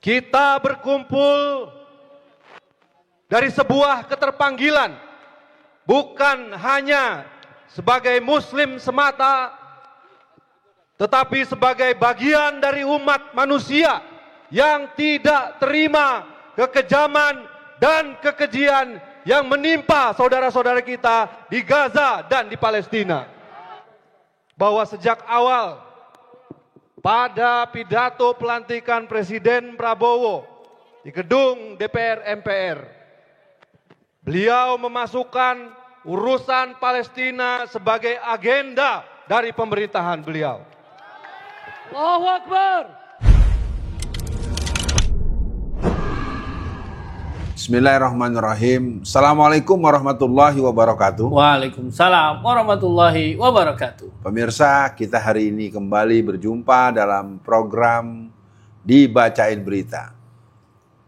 Kita berkumpul dari sebuah keterpanggilan, bukan hanya sebagai muslim semata, tetapi sebagai bagian dari umat manusia yang tidak terima kekejaman dan kekejian yang menimpa saudara-saudara kita di Gaza dan di Palestina. Bahwa sejak awal pada pidato pelantikan Presiden Prabowo di gedung DPR MPR, beliau memasukkan urusan Palestina sebagai agenda dari pemerintahan beliau. Allahu Akbar. Bismillahirrahmanirrahim. Assalamualaikum warahmatullahi wabarakatuh. Waalaikumsalam warahmatullahi wabarakatuh. Pemirsa, kita hari ini kembali berjumpa dalam program Dibacain Berita.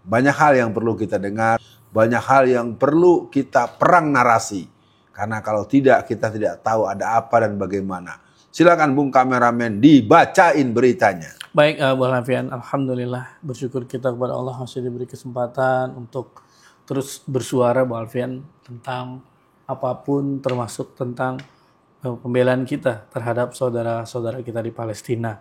Banyak hal yang perlu kita dengar, banyak hal yang perlu kita perang narasi. Karena kalau tidak, kita tidak tahu ada apa dan bagaimana. Silakan Bung Kameramen, dibacain beritanya. Baik, Bu Alfian, alhamdulillah bersyukur kita kepada Allah masih diberi kesempatan untuk terus bersuara, Bu Alfian, tentang apapun termasuk tentang pembelaan kita terhadap saudara-saudara kita di Palestina.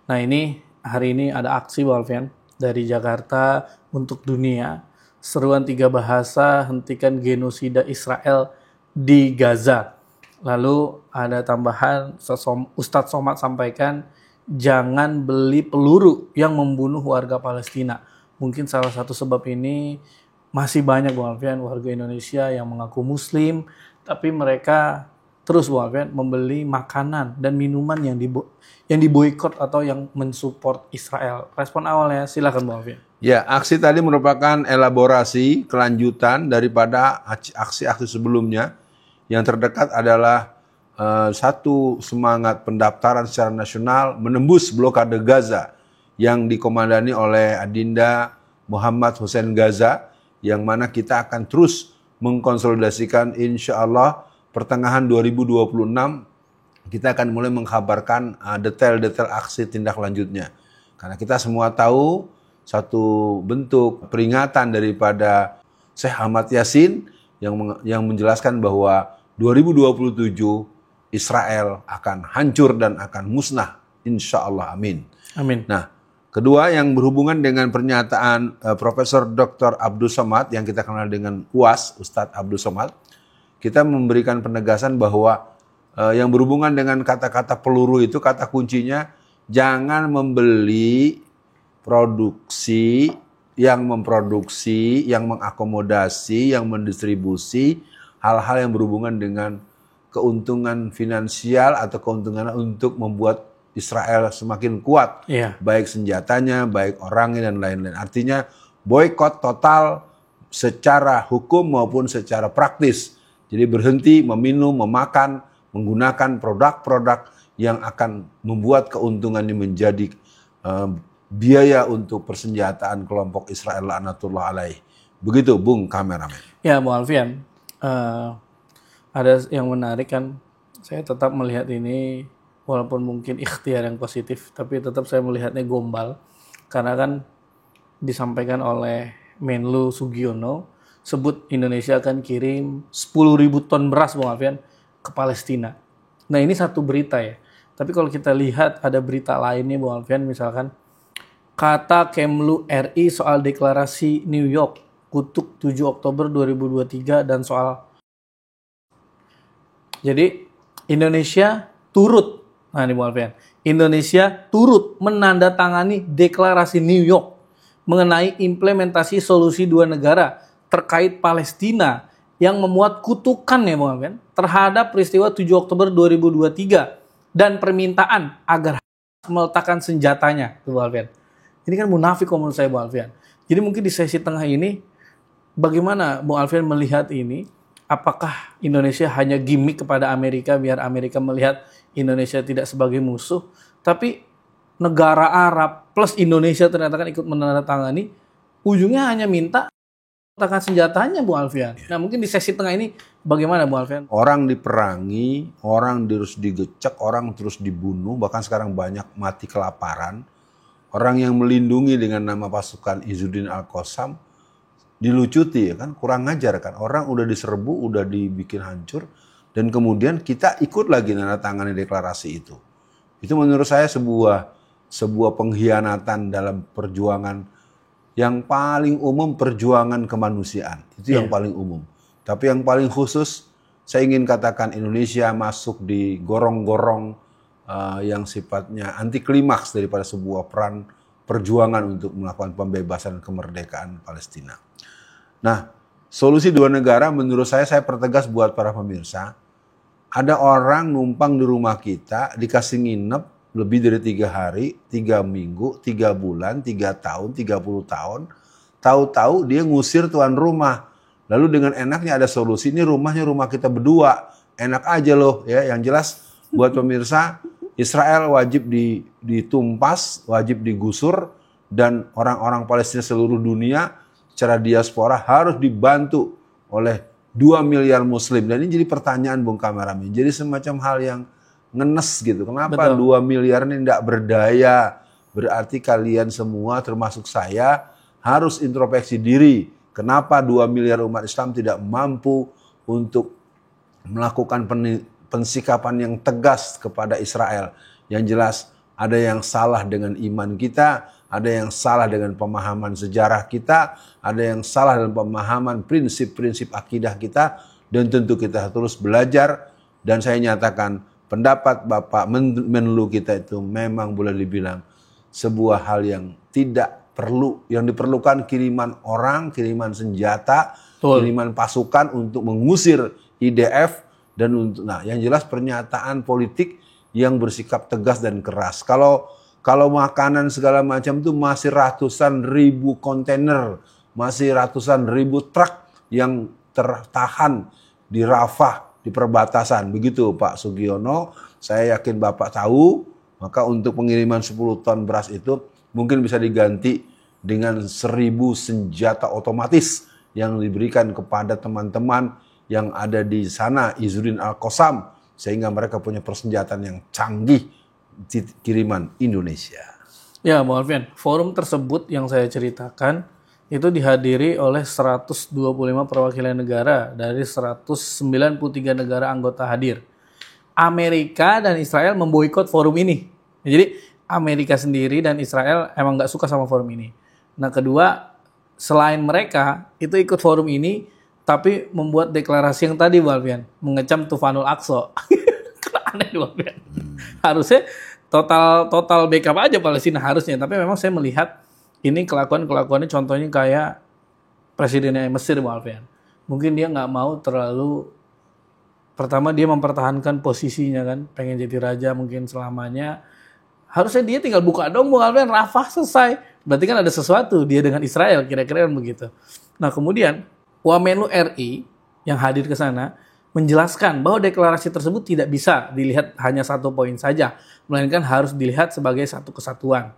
Nah, ini hari ini ada aksi, Bu Alfian, dari Jakarta untuk dunia, seruan 3 bahasa hentikan genosida Israel di Gaza. Lalu ada tambahan, Ustadz Somad sampaikan, jangan beli peluru yang membunuh warga Palestina. Mungkin salah satu sebab ini masih banyak, Bu Alfian, warga Indonesia yang mengaku muslim, tapi mereka terus, Bu Alfian, membeli makanan dan minuman yang diboikot atau yang mensupport Israel. Respon awalnya, silakan, Bu Alfian. Ya, aksi tadi merupakan elaborasi kelanjutan daripada aksi-aksi sebelumnya. Yang terdekat adalah satu semangat pendaftaran secara nasional menembus blokade Gaza yang dikomandani oleh Adinda Muhammad Hussein Gaza, yang mana kita akan terus mengkonsolidasikan, insya Allah pertengahan 2026 kita akan mulai mengkabarkan detail-detail aksi tindak lanjutnya. Karena kita semua tahu satu bentuk peringatan daripada Syekh Ahmad Yasin yang menjelaskan bahwa 2027 Israel akan hancur dan akan musnah, insya Allah, amin. Amin. Nah, kedua yang berhubungan dengan pernyataan Profesor Dr. Abdul Somad yang kita kenal dengan UAS, Ustadz Abdul Somad, kita memberikan penegasan bahwa yang berhubungan dengan kata-kata peluru itu, kata kuncinya jangan membeli produksi yang memproduksi, yang mengakomodasi, yang mendistribusi hal-hal yang berhubungan dengan keuntungan finansial atau keuntungan untuk membuat Israel semakin kuat, baik senjatanya, baik orangnya, dan lain-lain. Artinya boykot total secara hukum maupun secara praktis. Jadi berhenti meminum, memakan, menggunakan produk-produk yang akan membuat keuntungannya menjadi biaya untuk persenjataan kelompok Israel laknatullah alaih. Begitu, Bung Kameramen. Ya, Bu Alfian, ada yang menarik kan, saya tetap melihat ini walaupun mungkin ikhtiar yang positif, tapi tetap saya melihatnya gombal. Karena kan disampaikan oleh Menlu Sugiono, sebut Indonesia akan kirim 10.000 ton beras, Bu Alfian, ke Palestina. Nah, ini satu berita ya. Tapi kalau kita lihat ada berita lainnya, Bu Alfian, misalkan kata Kemlu RI soal deklarasi New York, kutuk 7 Oktober 2023 dan soal. Jadi Indonesia turut, nah ini Bu Alfian, Indonesia turut menandatangani deklarasi New York mengenai implementasi solusi 2 negara terkait Palestina yang memuat kutukan, ya Bu Alfian, terhadap peristiwa 7 Oktober 2023 dan permintaan agar meletakkan senjatanya, Bu Alfian. Ini kan munafik menurut saya, Bu Alfian. Jadi mungkin di sesi tengah ini, bagaimana Bu Alfian melihat ini? Apakah Indonesia hanya gimmick kepada Amerika biar Amerika melihat Indonesia tidak sebagai musuh? Tapi negara Arab plus Indonesia ternyata kan ikut menandatangani, ujungnya hanya minta letakkan senjatanya, Bu Alfian. Nah, mungkin di sesi tengah ini bagaimana, Bu Alfian? Orang diperangi, orang terus digecek, orang terus dibunuh, bahkan sekarang banyak mati kelaparan. orang yang melindungi dengan nama pasukan Izzuddin Al-Qassam dilucuti ya kan, kurang ngajar kan. Orang udah diserbu, udah dibikin hancur, dan kemudian kita ikut lagi nanda tangani deklarasi itu. Itu menurut saya sebuah pengkhianatan dalam perjuangan yang paling umum, perjuangan kemanusiaan. Itu yang paling umum. Tapi yang paling khusus, saya ingin katakan Indonesia masuk di gorong-gorong yang sifatnya anti klimaks daripada sebuah peran perjuangan untuk melakukan pembebasan kemerdekaan Palestina. Nah, solusi dua negara menurut saya pertegas buat para pemirsa. Ada orang numpang di rumah kita, dikasih nginep lebih dari 3 hari, 3 minggu, 3 bulan, 3 tahun, 30 tahun. Tahu-tahu dia ngusir tuan rumah. Lalu dengan enaknya ada solusi, ini rumahnya rumah kita berdua. Enak aja loh ya. Yang jelas buat pemirsa, Israel wajib ditumpas, wajib digusur, dan orang-orang Palestina seluruh dunia secara diaspora harus dibantu oleh 2 miliar muslim. Dan ini jadi pertanyaan Bung Kameramen. Jadi semacam hal yang ngenes gitu. Kenapa 2 miliar ini tidak berdaya? Berarti kalian semua termasuk saya harus introspeksi diri. Kenapa 2 miliar umat Islam tidak mampu untuk melakukan pensikapan yang tegas kepada Israel? Yang jelas ada yang salah dengan iman kita, ada yang salah dengan pemahaman sejarah kita, ada yang salah dalam pemahaman prinsip-prinsip akidah kita, dan tentu kita terus belajar. Dan saya nyatakan pendapat Bapak Menlu kita itu memang boleh dibilang sebuah hal yang tidak perlu, yang diperlukan kiriman orang, kiriman senjata, kiriman pasukan untuk mengusir IDF, dan untuk, nah yang jelas pernyataan politik yang bersikap tegas dan keras. Kalau makanan segala macam itu masih ratusan ribu kontainer, masih ratusan ribu truk yang tertahan di Rafah, di perbatasan. Begitu Pak Sugiono, saya yakin Bapak tahu, maka untuk pengiriman 10 ton beras itu mungkin bisa diganti dengan 1.000 senjata otomatis yang diberikan kepada teman-teman yang ada di sana, Izzuddin Al-Qassam, sehingga mereka punya persenjataan yang canggih kiriman Indonesia. Ya, Bang Alfian, forum tersebut yang saya ceritakan itu dihadiri oleh 125 perwakilan negara dari 193 negara anggota hadir. Amerika dan Israel memboikot forum ini. Jadi Amerika sendiri dan Israel emang nggak suka sama forum ini. Nah, kedua, selain mereka itu ikut forum ini, tapi membuat deklarasi yang tadi, Bang Alfian, mengecam Tufanul Aqsa. Aneh, Bang Alfian. Harusnya total backup aja Palestina harusnya, tapi memang saya melihat ini kelakuannya contohnya kayak presidennya Mesir, Bang Alfian. Mungkin dia nggak mau terlalu, pertama dia mempertahankan posisinya kan, pengen jadi raja mungkin selamanya. Harusnya dia tinggal buka dong, Bang Alfian, Rafah selesai. Berarti kan ada sesuatu dia dengan Israel, kira-kira kan begitu. Nah kemudian Wamenlu RI yang hadir ke sana menjelaskan bahwa deklarasi tersebut tidak bisa dilihat hanya satu poin saja, melainkan harus dilihat sebagai satu kesatuan.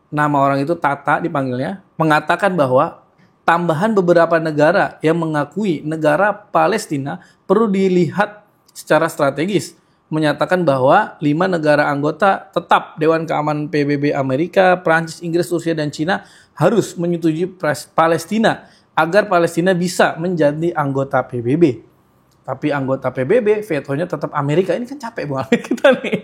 Nama orang itu Tata dipanggilnya, mengatakan bahwa tambahan beberapa negara yang mengakui negara Palestina perlu dilihat secara strategis, menyatakan bahwa 5 negara anggota tetap Dewan Keamanan PBB Amerika, Prancis, Inggris, Rusia, dan Cina harus menyetujui Palestina agar Palestina bisa menjadi anggota PBB. Tapi anggota PBB, vetonya tetap Amerika. Ini kan capek banget kita nih.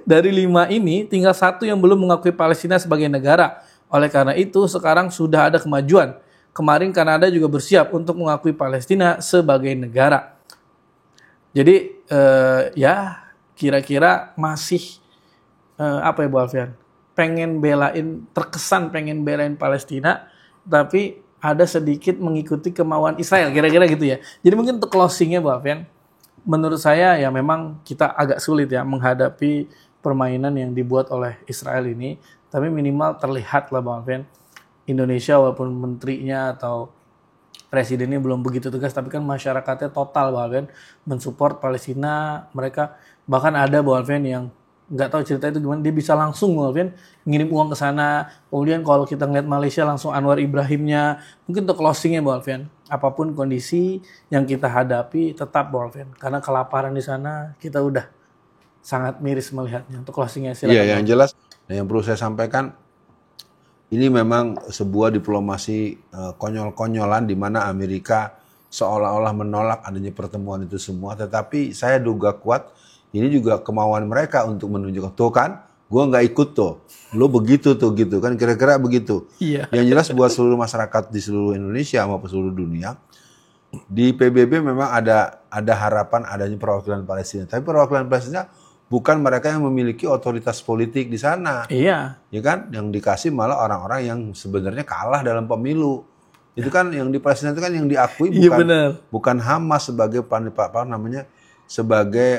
Dari 5 ini, tinggal 1 yang belum mengakui Palestina sebagai negara. Oleh karena itu, sekarang sudah ada kemajuan. Kemarin Kanada juga bersiap untuk mengakui Palestina sebagai negara. Jadi, ya kira-kira masih, apa ya Bu Alfian? Terkesan pengen belain Palestina, tapi ada sedikit mengikuti kemauan Israel, kira-kira gitu ya. Jadi mungkin untuk closingnya Bu Alfian, menurut saya ya memang kita agak sulit ya menghadapi permainan yang dibuat oleh Israel ini. Tapi minimal terlihat lah Bu Alfian, Indonesia walaupun menterinya atau presidennya belum begitu tegas, tapi kan masyarakatnya total Bu Alfian mensupport Palestina. Mereka bahkan ada Bu Alfian yang nggak tahu cerita itu gimana, dia bisa langsung Alfian ngirim uang ke sana. Kemudian kalau kita ngeliat Malaysia langsung Anwar Ibrahimnya. Mungkin untuk closingnya Bu Alfian, apapun kondisi yang kita hadapi tetap Bu Alfian, karena kelaparan di sana kita udah sangat miris melihatnya. Untuk closingnya Iya, silakan. yang jelas, yang perlu saya sampaikan, ini memang sebuah diplomasi konyol-konyolan di mana Amerika seolah-olah menolak adanya pertemuan itu semua. Tetapi saya duga kuat ini juga kemauan mereka untuk menunjukkan, tuh kan, gue nggak ikut tuh, lo begitu tuh gitu kan, kira-kira begitu. Iya. Yang jelas buat seluruh masyarakat di seluruh Indonesia maupun seluruh dunia, di PBB memang ada harapan adanya perwakilan Palestina. Tapi perwakilan Palestina bukan mereka yang memiliki otoritas politik di sana. Iya. Ya kan, yang dikasih malah orang-orang yang sebenarnya kalah dalam pemilu. Itu kan yang di Palestina itu kan yang diakui Iya, benar. bukan Hamas sebagai sebagai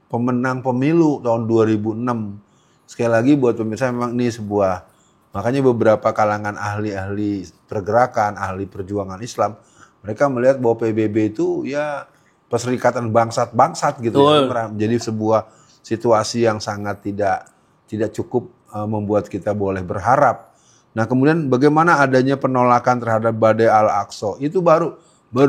pemenang pemilu tahun 2006. Sekali lagi buat pemirsa, memang ini sebuah, makanya beberapa kalangan ahli-ahli pergerakan, ahli perjuangan Islam, mereka melihat bahwa PBB itu ya perserikatan bangsat-bangsat gitu. Ya. Jadi sebuah situasi yang sangat tidak cukup membuat kita boleh berharap. Nah, kemudian bagaimana adanya penolakan terhadap Badai Al-Aqsa? Itu baru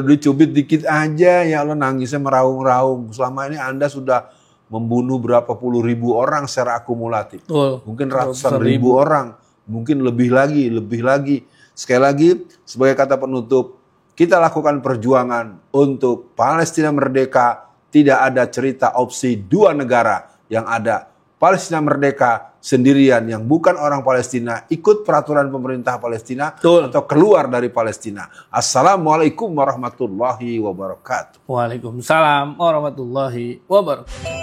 dicubit dikit aja, ya Allah, nangisnya meraung-raung. Selama ini Anda sudah membunuh berapa puluh ribu orang secara akumulatif. Mungkin ratusan ribu orang, mungkin lebih lagi. Sekali lagi, sebagai kata penutup, kita lakukan perjuangan untuk Palestina merdeka. Tidak ada cerita opsi dua negara, yang ada Palestina merdeka sendirian yang bukan orang Palestina, ikut peraturan pemerintah Palestina atau keluar dari Palestina. Assalamualaikum warahmatullahi wabarakatuh. Waalaikumsalam warahmatullahi wabarakatuh.